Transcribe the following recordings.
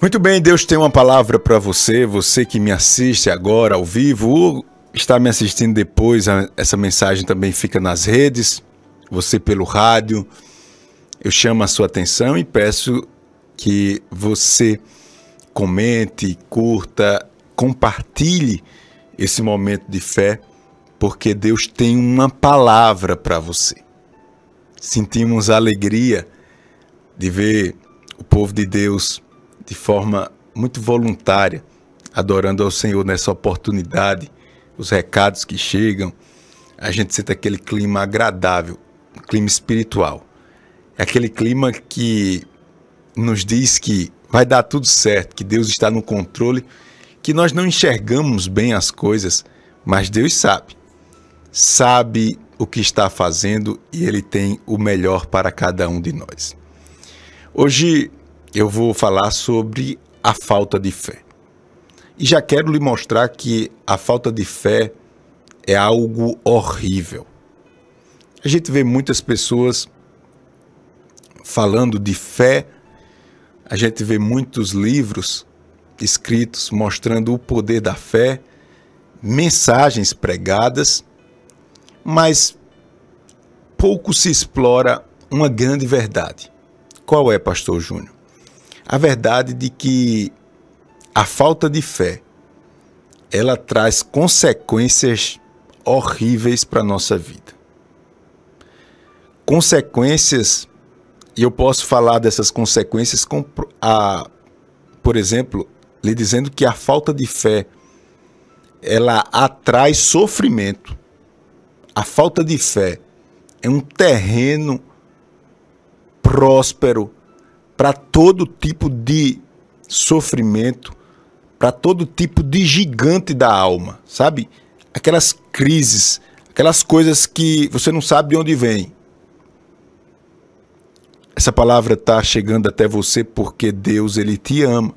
Muito bem, Deus tem uma palavra para você, você que me assiste agora ao vivo, ou está me assistindo depois, essa mensagem também fica nas redes, você pelo rádio. Eu chamo a sua atenção e peço que você comente, curta, compartilhe esse momento de fé, porque Deus tem uma palavra para você. Sentimos a alegria de ver o povo de Deus de forma muito voluntária, adorando ao Senhor nessa oportunidade, os recados que chegam, a gente sente aquele clima agradável, um clima espiritual. É aquele clima que nos diz que vai dar tudo certo, que Deus está no controle, que nós não enxergamos bem as coisas, mas Deus sabe o que está fazendo e Ele tem o melhor para cada um de nós. Hoje eu vou falar sobre a falta de fé. E já quero lhe mostrar que a falta de fé é algo horrível. A gente vê muitas pessoas falando de fé, a gente vê muitos livros escritos mostrando o poder da fé, mensagens pregadas, mas pouco se explora uma grande verdade. Qual é, Pastor Júnior? A verdade de que a falta de fé, ela traz consequências horríveis para a nossa vida. Consequências, e eu posso falar dessas consequências, por exemplo, lhe dizendo que a falta de fé, ela atrai sofrimento. A falta de fé é um terreno próspero para todo tipo de sofrimento, para todo tipo de gigante da alma, sabe? Aquelas crises, aquelas coisas que você não sabe de onde vem. Essa palavra está chegando até você porque Deus, Ele te ama.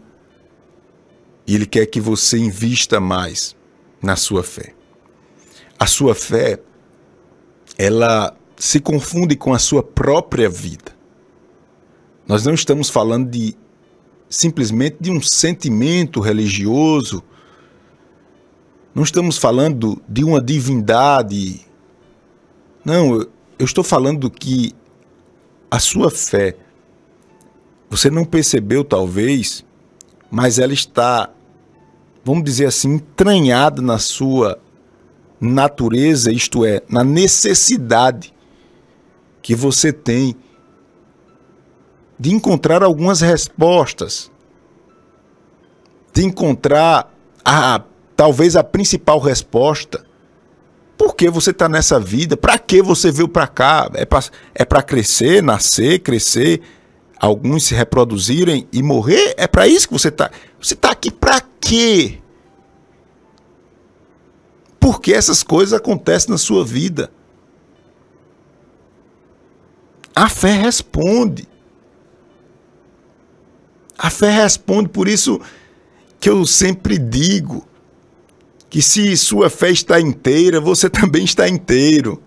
E Ele quer que você invista mais na sua fé. A sua fé, ela se confunde com a sua própria vida. Nós não estamos falando simplesmente de um sentimento religioso. Não estamos falando de uma divindade. Não, eu estou falando que a sua fé, você não percebeu talvez, mas ela está, vamos dizer assim, entranhada na sua natureza, isto é, na necessidade que você tem de encontrar algumas respostas, de encontrar talvez a principal resposta. Por que você está nessa vida? Para que você veio para cá? É para crescer, nascer, crescer, alguns se reproduzirem e morrer? É para isso que você está? Você está aqui para quê? Por que essas coisas acontecem na sua vida? A fé responde. A fé responde, por isso que eu sempre digo que se sua fé está inteira, você também está inteiro.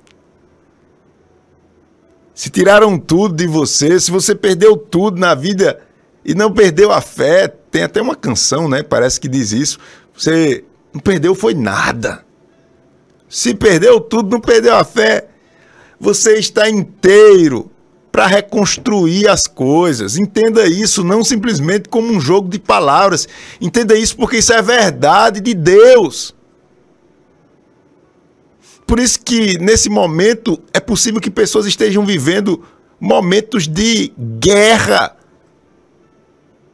Se tiraram tudo de você, se você perdeu tudo na vida e não perdeu a fé, tem até uma canção, né? Parece que diz isso. Você não perdeu foi nada. Se perdeu tudo, não perdeu a fé. Você está inteiro para reconstruir as coisas. Entenda isso não simplesmente como um jogo de palavras. Entenda isso porque isso é verdade de Deus. Por isso que nesse momento é possível que pessoas estejam vivendo momentos de guerra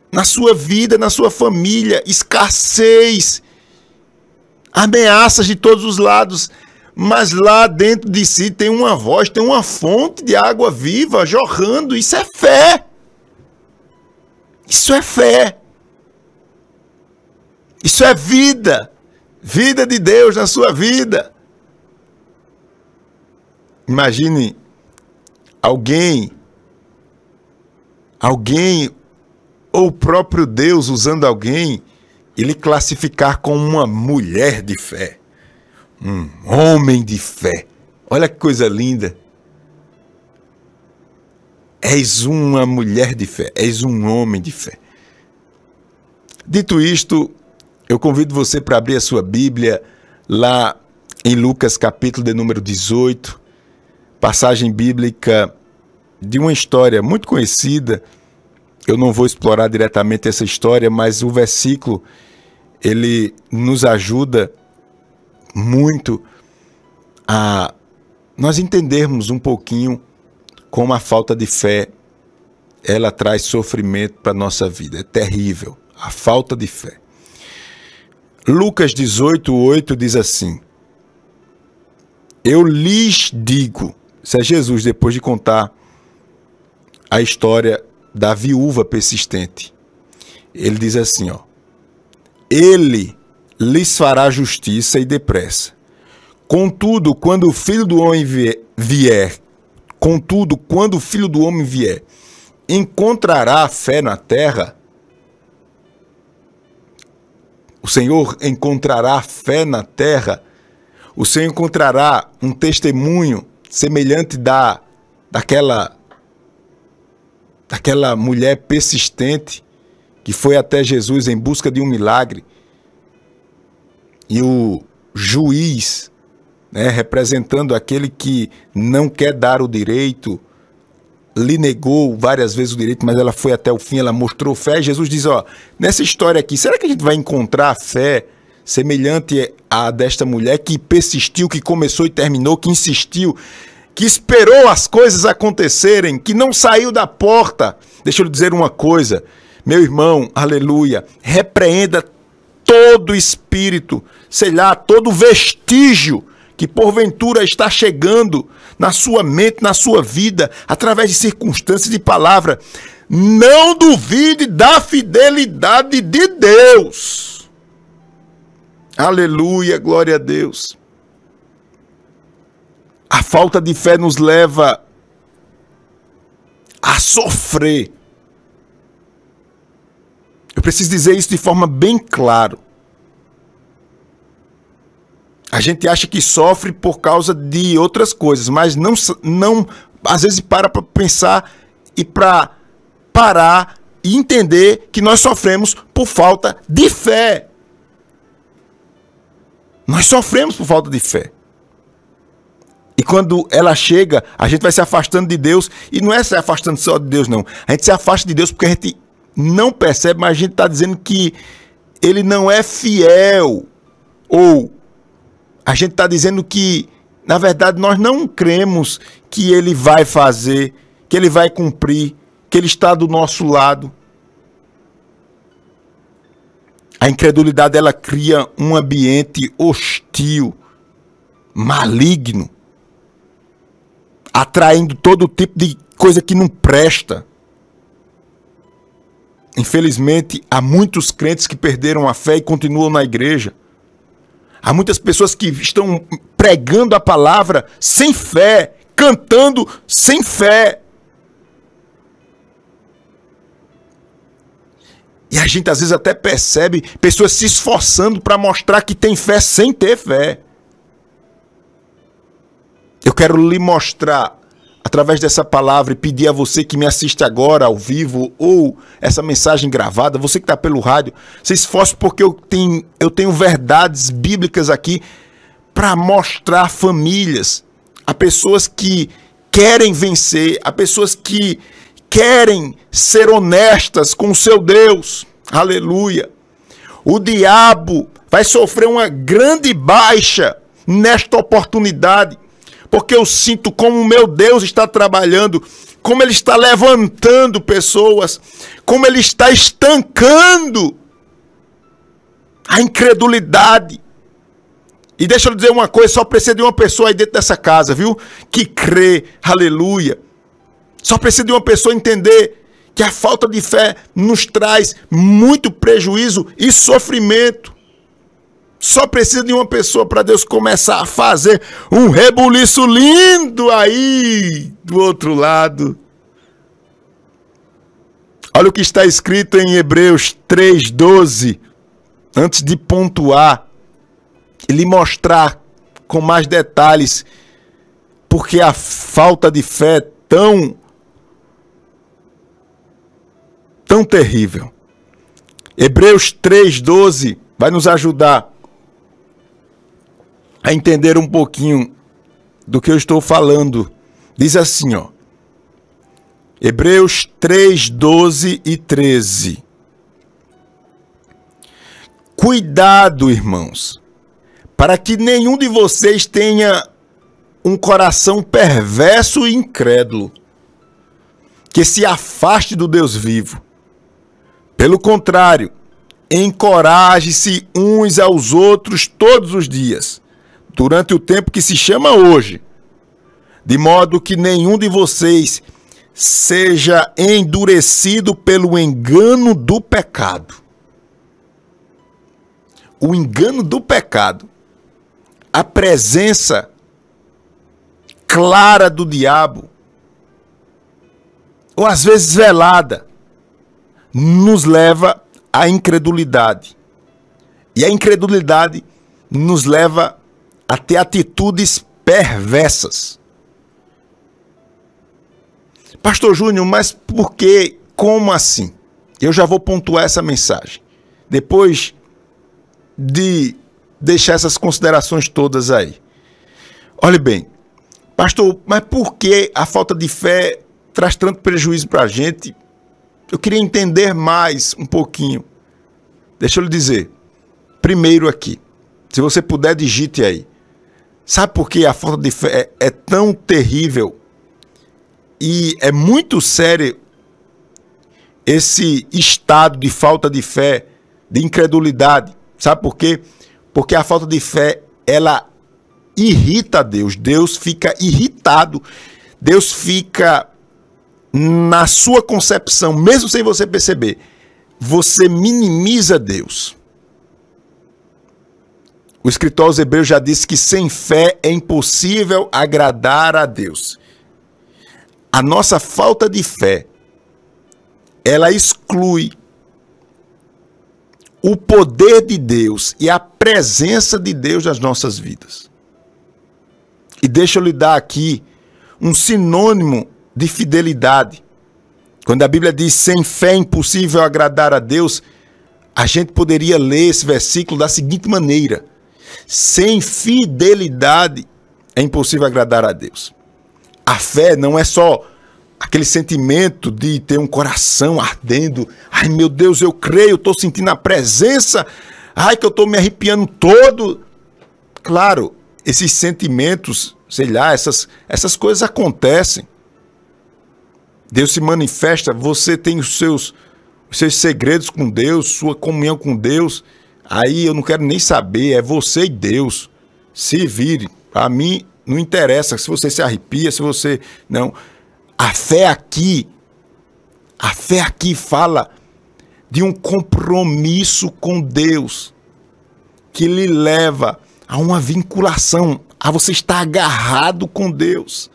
na sua vida, na sua família, escassez, ameaças de todos os lados. Mas lá dentro de si tem uma voz, tem uma fonte de água viva jorrando. Isso é fé. Isso é fé. Isso é vida. Vida de Deus na sua vida. Imagine alguém ou o próprio Deus usando alguém e lhe classificar como uma mulher de fé. Um homem de fé. Olha que coisa linda. És uma mulher de fé, és um homem de fé. Dito isto, eu convido você para abrir a sua Bíblia lá em Lucas capítulo de número 18, passagem bíblica de uma história muito conhecida. Eu não vou explorar diretamente essa história, mas o versículo, ele nos ajuda muito a nós entendermos um pouquinho como a falta de fé, ela traz sofrimento para a nossa vida. É terrível, a falta de fé. Lucas 18:8 diz assim: eu lhes digo, isso é Jesus depois de contar a história da viúva persistente. Ele diz assim, ele lhes fará justiça e depressa. Contudo, quando o Filho do Homem vier, encontrará fé na terra? O Senhor encontrará fé na terra? O Senhor encontrará um testemunho semelhante daquela mulher persistente que foi até Jesus em busca de um milagre, e o juiz, representando aquele que não quer dar o direito, lhe negou várias vezes o direito, mas ela foi até o fim, ela mostrou fé. Jesus diz, nessa história aqui, será que a gente vai encontrar fé semelhante à desta mulher que persistiu, que começou e terminou, que insistiu, que esperou as coisas acontecerem, que não saiu da porta? Deixa eu lhe dizer uma coisa, meu irmão, aleluia, repreenda todo espírito, sei lá, todo vestígio que porventura está chegando na sua mente, na sua vida, através de circunstâncias de palavra. Não duvide da fidelidade de Deus. Aleluia, glória a Deus. A falta de fé nos leva a sofrer. Eu preciso dizer isso de forma bem clara. A gente acha que sofre por causa de outras coisas, mas não às vezes para pensar e para parar e entender que nós sofremos por falta de fé. Nós sofremos por falta de fé. E quando ela chega, a gente vai se afastando de Deus. E não é se afastando só de Deus, não. A gente se afasta de Deus porque a gente não percebe, mas a gente está dizendo que Ele não é fiel. Ou a gente está dizendo que, na verdade, nós não cremos que Ele vai fazer, que Ele vai cumprir, que Ele está do nosso lado. A incredulidade, ela cria um ambiente hostil, maligno, atraindo todo tipo de coisa que não presta. Infelizmente, há muitos crentes que perderam a fé e continuam na igreja. Há muitas pessoas que estão pregando a palavra sem fé, cantando sem fé. E a gente às vezes até percebe pessoas se esforçando para mostrar que tem fé sem ter fé. Eu quero lhe mostrar, através dessa palavra, e pedir a você que me assiste agora ao vivo, ou essa mensagem gravada, você que está pelo rádio, se esforce, porque eu tenho verdades bíblicas aqui para mostrar famílias, a pessoas que querem vencer, a pessoas que querem ser honestas com o seu Deus. Aleluia. O diabo vai sofrer uma grande baixa nesta oportunidade, porque eu sinto como o meu Deus está trabalhando, como Ele está levantando pessoas, como Ele está estancando a incredulidade. E deixa eu dizer uma coisa, só precisa de uma pessoa aí dentro dessa casa, viu? Que crê, aleluia. Só precisa de uma pessoa entender que a falta de fé nos traz muito prejuízo e sofrimento. Só precisa de uma pessoa para Deus começar a fazer um rebuliço lindo aí do outro lado. Olha o que está escrito em Hebreus 3:12. Antes de pontuar e lhe mostrar com mais detalhes porque a falta de fé é tão terrível. Hebreus 3:12 vai nos ajudar a entender um pouquinho do que eu estou falando. Diz assim, ó. Hebreus 3:12 e 13. Cuidado, irmãos, para que nenhum de vocês tenha um coração perverso e incrédulo, que se afaste do Deus vivo. Pelo contrário, encoraje-se uns aos outros todos os dias, durante o tempo que se chama hoje, de modo que nenhum de vocês seja endurecido pelo engano do pecado. O engano do pecado, a presença clara do diabo, ou às vezes velada, nos leva à incredulidade. E a incredulidade nos leva a ter atitudes perversas. Pastor Júnior, mas por que? Como assim? Eu já vou pontuar essa mensagem. Depois de deixar essas considerações todas aí. Olhe bem, pastor, mas por que a falta de fé traz tanto prejuízo para a gente? Eu queria entender mais um pouquinho. Deixa eu lhe dizer. Primeiro aqui, se você puder, digite aí. Sabe por que a falta de fé é tão terrível e é muito sério esse estado de falta de fé, de incredulidade? Sabe por quê? Porque a falta de fé, ela irrita Deus. Deus fica irritado. Deus fica, na sua concepção, mesmo sem você perceber, você minimiza Deus. O escritor aos Hebreus já disse que sem fé é impossível agradar a Deus. A nossa falta de fé, ela exclui o poder de Deus e a presença de Deus nas nossas vidas. E deixa eu lhe dar aqui um sinônimo de fidelidade. Quando a Bíblia diz sem fé é impossível agradar a Deus, a gente poderia ler esse versículo da seguinte maneira: sem fidelidade é impossível agradar a Deus. A fé não é só aquele sentimento de ter um coração ardendo. Ai, meu Deus, eu creio, eu estou sentindo a presença. Ai, que eu estou me arrepiando todo. Claro, esses sentimentos, sei lá, essas coisas acontecem. Deus se manifesta, você tem os seus segredos com Deus, sua comunhão com Deus. Aí eu não quero nem saber, é você e Deus. Se vire. Para mim, não interessa se você se arrepia, se você... Não. A fé aqui fala de um compromisso com Deus que lhe leva a uma vinculação, a você estar agarrado com Deus,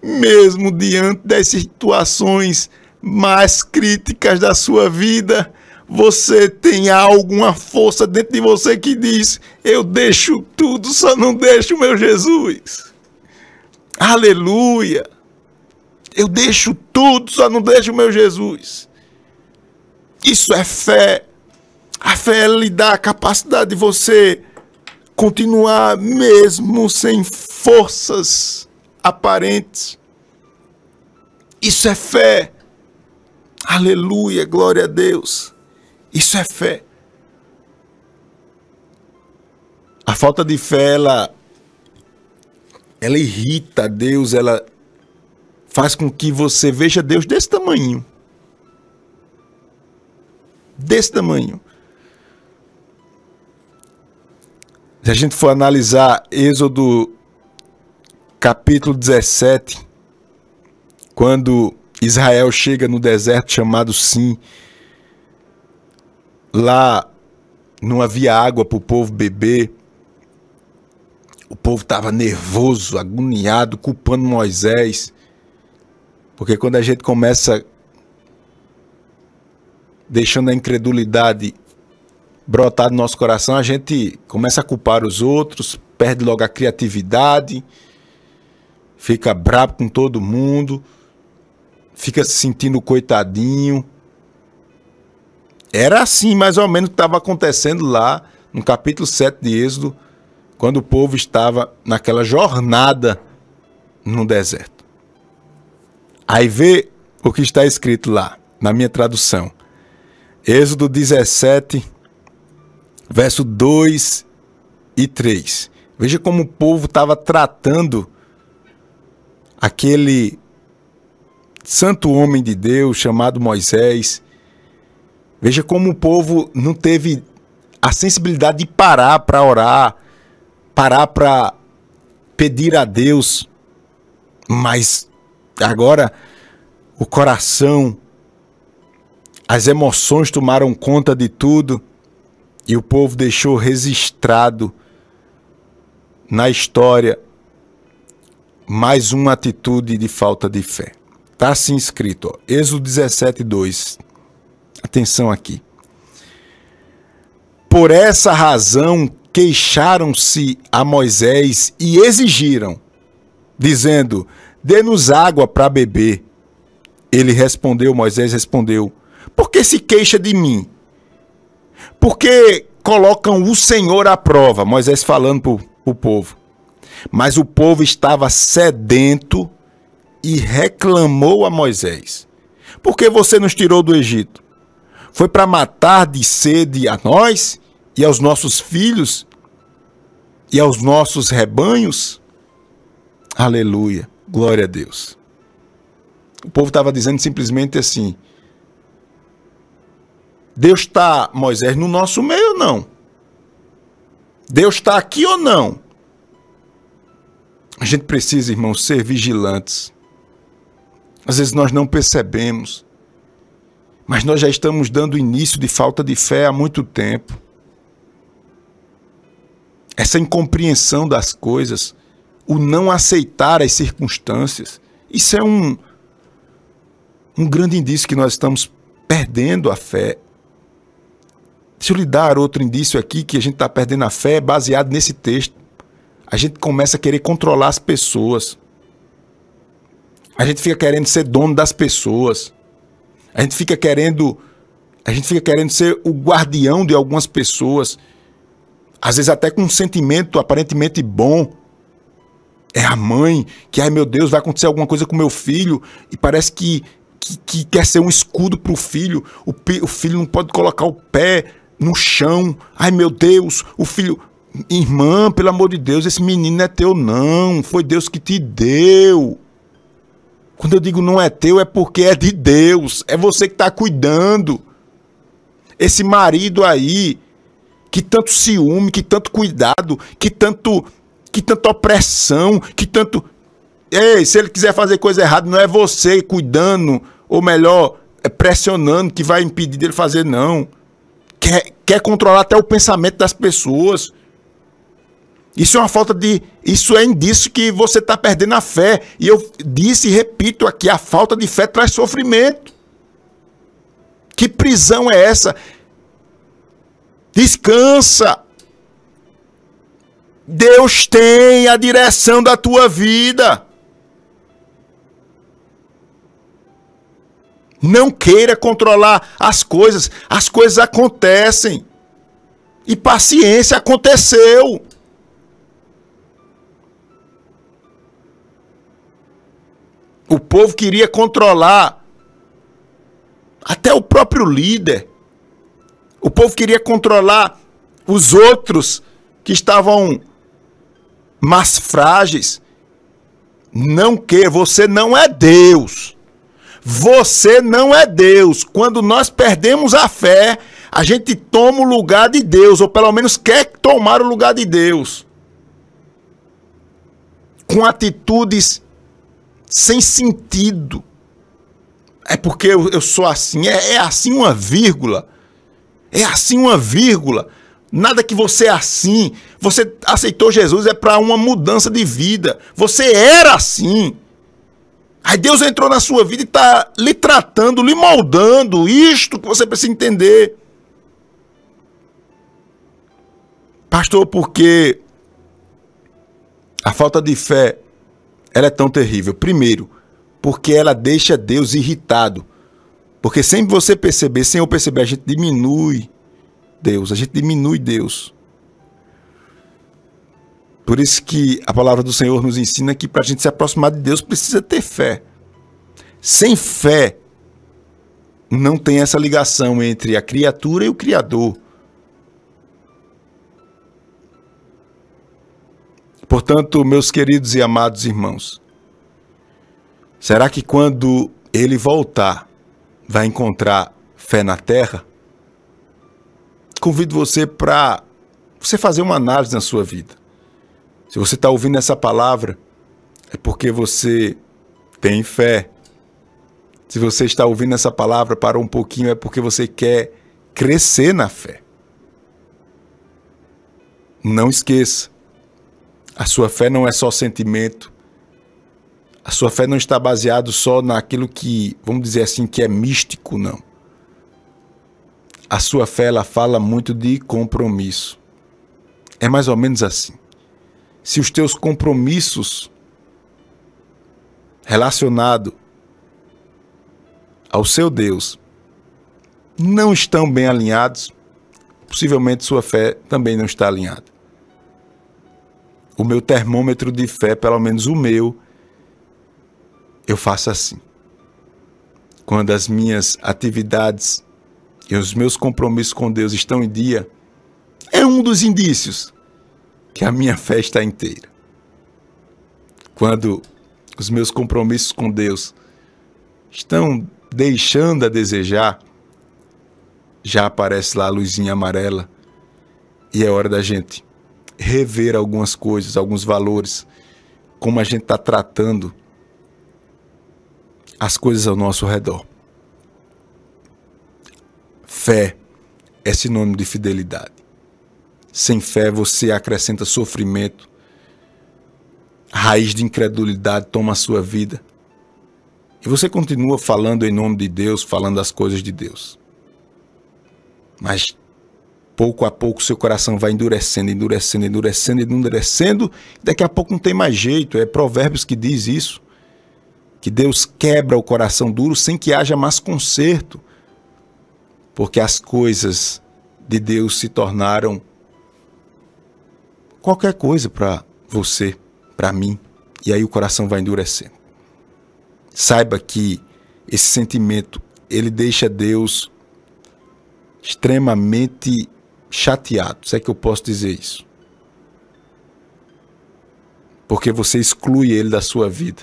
mesmo diante das situações mais críticas da sua vida. Você tem alguma força dentro de você que diz: eu deixo tudo, só não deixo o meu Jesus. Aleluia! Eu deixo tudo, só não deixo o meu Jesus. Isso é fé. A fé lhe dá a capacidade de você continuar mesmo sem forças aparentes. Isso é fé. Aleluia, glória a Deus. Isso é fé. A falta de fé, ela irrita Deus, ela faz com que você veja Deus desse tamanho. Desse tamanho. Se a gente for analisar Êxodo capítulo 17, quando Israel chega no deserto chamado Sim, lá não havia água para o povo beber. O povo estava nervoso, agoniado, culpando Moisés. Porque quando a gente começa deixando a incredulidade brotar no nosso coração, a gente começa a culpar os outros, perde logo a criatividade, fica bravo com todo mundo, fica se sentindo coitadinho. Era assim mais ou menos o que estava acontecendo lá no capítulo 7 de Êxodo, quando o povo estava naquela jornada no deserto. Aí vê o que está escrito lá, na minha tradução. Êxodo 17, verso 2 e 3. Veja como o povo estava tratando aquele santo homem de Deus chamado Moisés. Veja como o povo não teve a sensibilidade de parar para orar, parar para pedir a Deus, mas agora o coração, as emoções tomaram conta de tudo e o povo deixou registrado na história mais uma atitude de falta de fé. Está assim escrito, ó, Êxodo 17, 2. Atenção aqui. Por essa razão queixaram-se a Moisés e exigiram, dizendo, dê-nos água para beber. Ele respondeu, Moisés respondeu, por que se queixa de mim? Porque colocam o Senhor à prova. Moisés falando para o povo. Mas o povo estava sedento e reclamou a Moisés. Por que você nos tirou do Egito? Foi para matar de sede a nós e aos nossos filhos e aos nossos rebanhos? Aleluia, glória a Deus. O povo estava dizendo simplesmente assim, Deus está, Moisés, no nosso meio ou não? Deus está aqui ou não? A gente precisa, irmãos, ser vigilantes. Às vezes nós não percebemos, mas nós já estamos dando início de falta de fé há muito tempo. Essa incompreensão das coisas, o não aceitar as circunstâncias, isso é um grande indício que nós estamos perdendo a fé. Deixa eu lhe dar outro indício aqui que a gente está perdendo a fé baseado nesse texto. A gente começa a querer controlar as pessoas. A gente fica querendo ser dono das pessoas. A gente fica querendo ser o guardião de algumas pessoas. Às vezes até com um sentimento aparentemente bom. É a mãe que, ai meu Deus, vai acontecer alguma coisa com meu filho. E parece que quer ser um escudo para o filho. O filho não pode colocar o pé no chão. Ai meu Deus, o filho... Irmã, pelo amor de Deus, esse menino não é teu não. Foi Deus que te deu. Quando eu digo não é teu, é porque é de Deus. É você que está cuidando. Esse marido aí, que tanto ciúme, que tanto cuidado, que tanta opressão, que tanto... Ei, se ele quiser fazer coisa errada, não é você cuidando, ou melhor, pressionando, que vai impedir dele fazer, não. Quer controlar até o pensamento das pessoas. Isso é uma falta de... Isso é indício que você está perdendo a fé. E eu disse e repito aqui, a falta de fé traz sofrimento. Que prisão é essa? Descansa. Deus tem a direção da tua vida. Não queira controlar as coisas acontecem. E paciência, aconteceu. O povo queria controlar até o próprio líder. O povo queria controlar os outros que estavam mais frágeis. Não queira, você não é Deus. Você não é Deus. Quando nós perdemos a fé, a gente toma o lugar de Deus, ou pelo menos quer tomar o lugar de Deus. Com atitudes sem sentido. É porque eu sou assim. É assim uma vírgula. É assim uma vírgula. Nada que você é assim. Você aceitou Jesus é para uma mudança de vida. Você era assim. Aí Deus entrou na sua vida e está lhe tratando, lhe moldando. Isto que você precisa entender. Pastor, porque a falta de fé ela é tão terrível? Primeiro, porque ela deixa Deus irritado. Porque sem você perceber, sem eu perceber, a gente diminui Deus, a gente diminui Deus. Por isso que a palavra do Senhor nos ensina que para a gente se aproximar de Deus precisa ter fé. Sem fé, não tem essa ligação entre a criatura e o Criador. Portanto, meus queridos e amados irmãos, será que quando ele voltar, vai encontrar fé na terra? Convido você para você fazer uma análise na sua vida. Se você está ouvindo essa palavra, é porque você tem fé. Se você está ouvindo essa palavra, parou um pouquinho, é porque você quer crescer na fé. Não esqueça, a sua fé não é só sentimento. A sua fé não está baseada só naquilo que, vamos dizer assim, que é místico, não. A sua fé, ela fala muito de compromisso. É mais ou menos assim. Se os teus compromissos relacionados ao seu Deus não estão bem alinhados, possivelmente sua fé também não está alinhada. O meu termômetro de fé, pelo menos o meu, eu faço assim. Quando as minhas atividades e os meus compromissos com Deus estão em dia, é um dos indícios que a minha fé está inteira. Quando os meus compromissos com Deus estão deixando a desejar, já aparece lá a luzinha amarela e é hora da gente rever algumas coisas, alguns valores, como a gente está tratando as coisas ao nosso redor. Fé é sinônimo de fidelidade. Sem fé você acrescenta sofrimento, a raiz de incredulidade toma a sua vida e você continua falando em nome de Deus, falando as coisas de Deus. Mas pouco a pouco seu coração vai endurecendo, endurecendo, endurecendo, endurecendo, e daqui a pouco não tem mais jeito. É Provérbios que diz isso, que Deus quebra o coração duro sem que haja mais conserto, porque as coisas de Deus se tornaram qualquer coisa para você, para mim, e aí o coração vai endurecendo. Saiba que esse sentimento, ele deixa Deus extremamente chateado, se é que eu posso dizer isso. Porque você exclui ele da sua vida.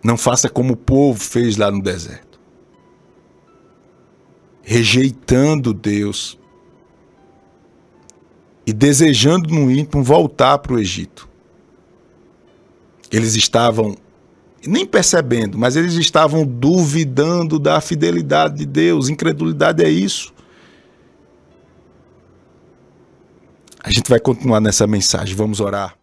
Não faça como o povo fez lá no deserto. Rejeitando Deus e desejando no íntimo voltar para o Egito. Eles estavam, nem percebendo, mas eles estavam duvidando da fidelidade de Deus. Incredulidade é isso. A gente vai continuar nessa mensagem. Vamos orar.